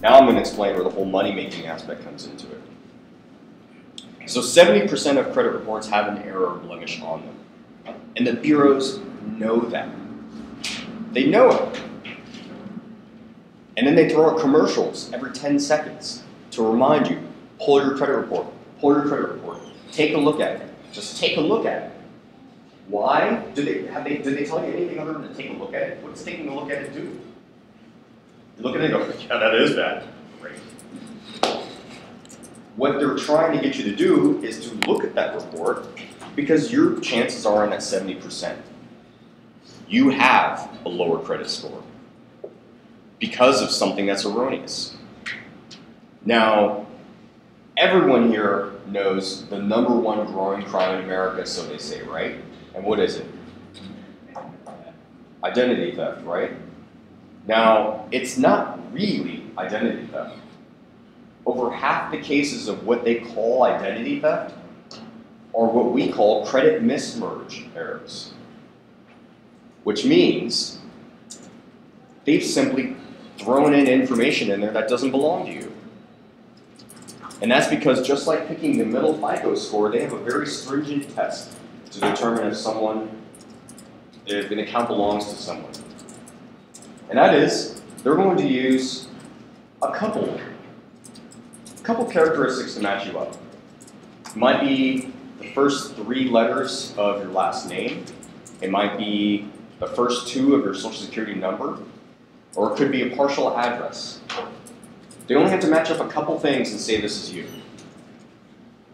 Now I'm going to explain where the whole money-making aspect comes into it. So 70% of credit reports have an error or blemish on them. And the bureaus know that. They know it. And then they throw out commercials every 10 seconds to remind you, pull your credit report, pull your credit report, take a look at it. Just take a look at it. Why? Did they tell you anything other than to take a look at it? What does taking a look at it do? You look at it and go, yeah, that is bad. Great. What they're trying to get you to do is to look at that report because your chances are in that 70%. You have a lower credit score because of something that's erroneous. Now, everyone here knows the #1 growing crime in America, so they say, right? And what is it? Identity theft, right? Now, it's not really identity theft. Over half the cases of what they call identity theft are what we call credit mismerge errors, which means they've simply thrown in information in there that doesn't belong to you. And that's because just like picking the middle FICO score, they have a very stringent test to determine if an account belongs to someone. And that is, they're going to use a couple characteristics to match you up. It might be the first 3 letters of your last name. It might be the first 2 of your social security number, or it could be a partial address. They only have to match up a couple things and say this is you.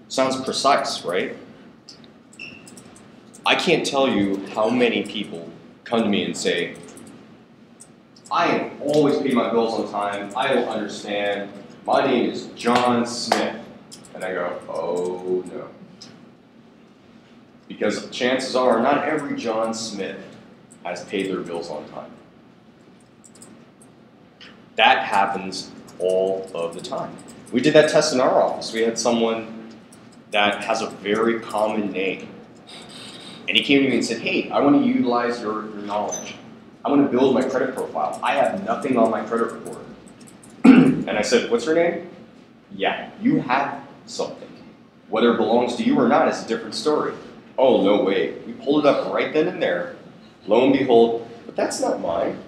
Sounds precise, right? I can't tell you how many people come to me and say, I have always paid my bills on time, I don't understand, my name is John Smith. And I go, oh no. Because chances are not every John Smith has paid their bills on time. That happens all of the time. We did that test in our office. We had someone that has a very common name. And he came to me and said, hey, I want to utilize your knowledge. I want to build my credit profile. I have nothing on my credit report. And I said, what's your name? Yeah, you have something. Whether it belongs to you or not is a different story. Oh, no way. We pulled it up right then and there. Lo and behold, but that's not mine.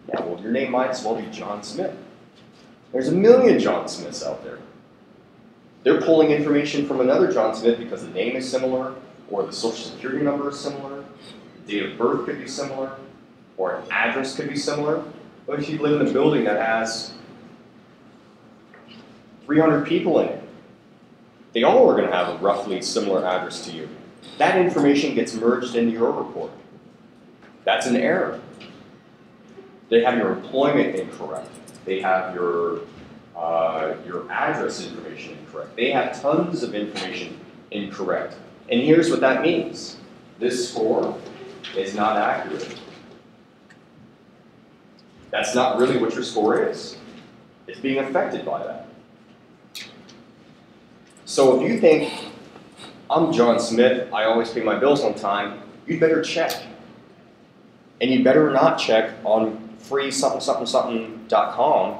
Yeah, well, your name might as well be John Smith. There's a million John Smiths out there. They're pulling information from another John Smith because the name is similar, or the social security number is similar, the date of birth could be similar, or an address could be similar. But if you live in a building that has 300 people in it, they all are going to have a roughly similar address to you. That information gets merged into your report. That's an error. They have your employment incorrect. They have your address information incorrect. They have tons of information incorrect. And here's what that means. This score is not accurate. That's not really what your score is. It's being affected by that. So if you think, I'm John Smith, I always pay my bills on time, you'd better check. And you better not check on free something.com.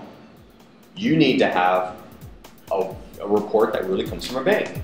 You need to have a report that really comes from a bank.